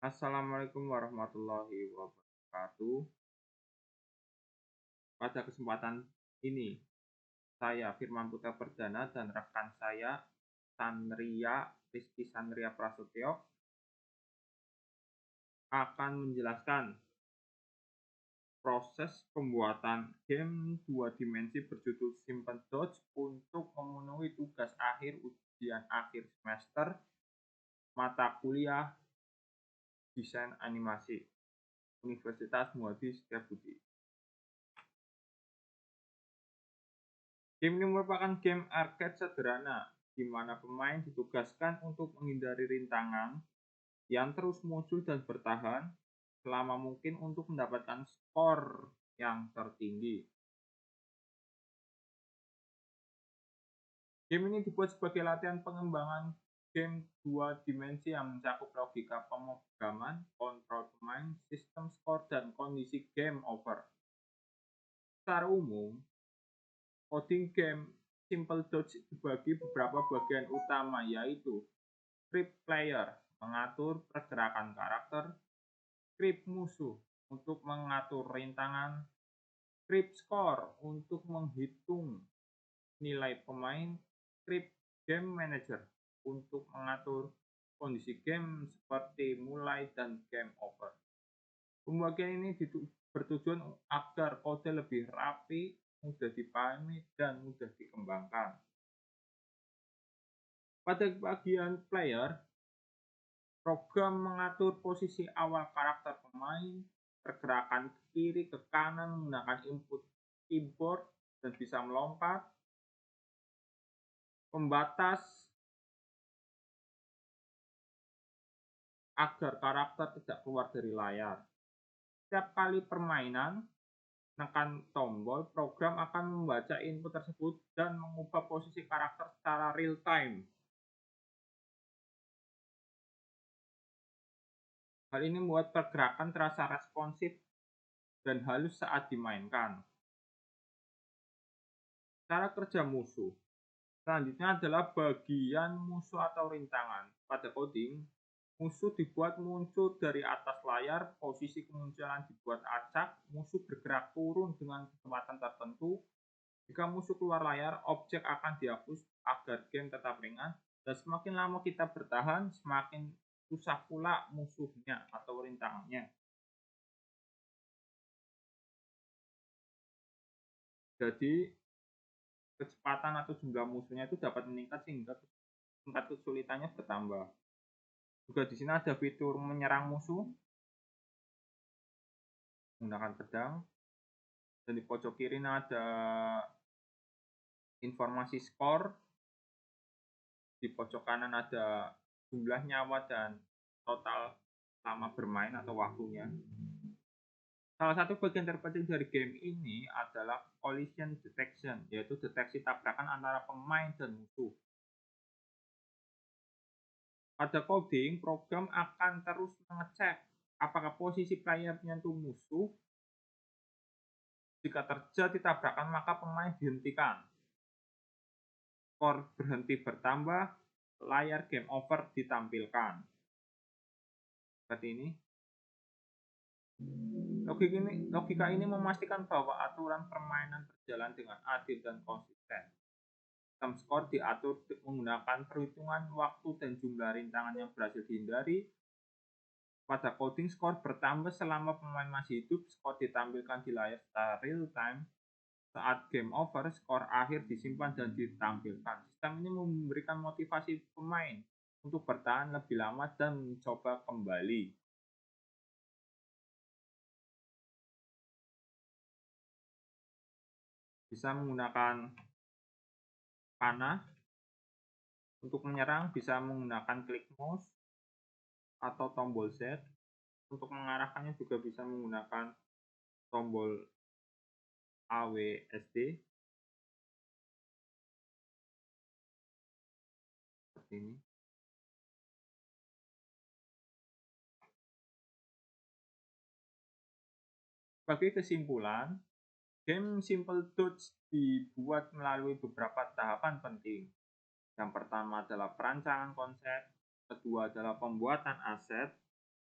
Assalamualaikum warahmatullahi wabarakatuh. Pada kesempatan ini, saya Firman Putra Perdana dan rekan saya Rizky Sanria Prasetyo akan menjelaskan proses pembuatan game dua dimensi berjudul Simple Dodge untuk memenuhi tugas akhir ujian akhir semester mata kuliah Desain Animasi Universitas Muadi Setiabudi. Game ini merupakan game arcade sederhana, di mana pemain ditugaskan untuk menghindari rintangan yang terus muncul dan bertahan selama mungkin untuk mendapatkan skor yang tertinggi. Game ini dibuat sebagai latihan pengembangan game dua dimensi yang mencakup logika pemrograman, kontrol pemain, sistem skor, dan kondisi game over. Secara umum, coding game Simple Dodge dibagi beberapa bagian utama, yaitu script player mengatur pergerakan karakter, script musuh untuk mengatur rintangan, script score untuk menghitung nilai pemain, script game manager untuk mengatur kondisi game seperti mulai dan game over. Pembagian ini bertujuan agar kode lebih rapi, mudah dipahami, dan mudah dikembangkan. Pada bagian player, program mengatur posisi awal karakter pemain, pergerakan ke kiri ke kanan menggunakan input keyboard dan bisa melompat, pembatas agar karakter tidak keluar dari layar. Setiap kali permainan, tekan tombol, program akan membaca input tersebut dan mengubah posisi karakter secara real time. Hal ini membuat pergerakan terasa responsif dan halus saat dimainkan. Cara kerja musuh. Selanjutnya adalah bagian musuh atau rintangan. Pada coding, musuh dibuat muncul dari atas layar, posisi kemunculan dibuat acak, musuh bergerak turun dengan kecepatan tertentu. Jika musuh keluar layar, objek akan dihapus agar game tetap ringan, dan semakin lama kita bertahan, semakin susah pula musuhnya atau rintangannya. Jadi, kecepatan atau jumlah musuhnya itu dapat meningkat sehingga tingkat kesulitannya bertambah. Juga di sini ada fitur menyerang musuh menggunakan pedang, dan di pojok kiri ada informasi skor, di pojok kanan ada jumlah nyawa dan total lama bermain atau waktunya. Salah satu bagian terpenting dari game ini adalah collision detection, yaitu deteksi tabrakan antara pemain dan musuh. Pada coding, program akan terus mengecek apakah posisi player menyentuh musuh. Jika terjadi tabrakan, maka pemain dihentikan. Skor berhenti bertambah, layar game over ditampilkan. Seperti ini. Logika ini memastikan bahwa aturan permainan berjalan dengan adil dan konsisten. Sistem skor diatur menggunakan perhitungan waktu dan jumlah rintangan yang berhasil dihindari. Pada coding, skor bertambah selama pemain masih hidup, skor ditampilkan di layar secara real time. Saat game over, skor akhir disimpan dan ditampilkan. Sistem ini memberikan motivasi pemain untuk bertahan lebih lama dan mencoba kembali. Bisa menggunakan panah. Untuk menyerang bisa menggunakan klik mouse atau tombol Z. Untuk mengarahkannya juga bisa menggunakan tombol AWSD. Seperti ini. Sebagai kesimpulan, game Simple Dodge dibuat melalui beberapa tahapan penting. Yang pertama adalah perancangan konsep, kedua adalah pembuatan aset,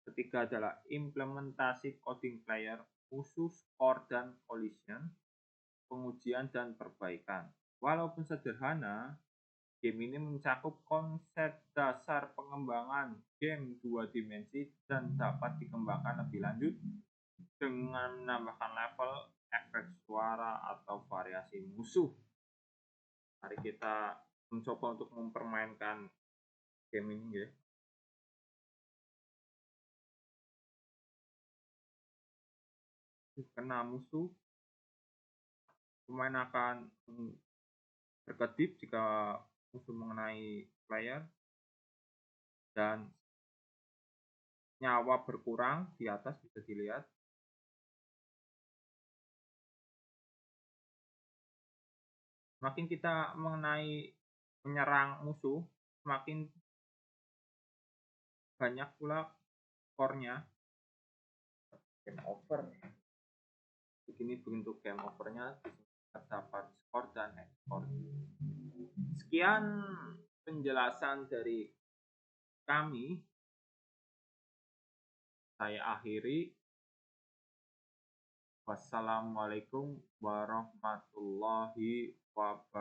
Ketiga adalah implementasi coding player, musuh, skor, dan collision, pengujian dan perbaikan. Walaupun sederhana, game ini mencakup konsep dasar pengembangan game dua dimensi dan dapat dikembangkan lebih lanjut dengan menambahkan level, efek suara, atau variasi musuh. Mari kita mencoba untuk mempermainkan game ini ya. Kena musuh, pemain akan berkedip jika musuh mengenai player dan nyawa berkurang di atas bisa dilihat. Semakin kita menyerang musuh, semakin banyak pula skornya. Game over. Begini bentuk game overnya, terdapat skor dan ekspor. Sekian penjelasan dari kami. Saya akhiri. Wassalamualaikum warahmatullahi wabarakatuh.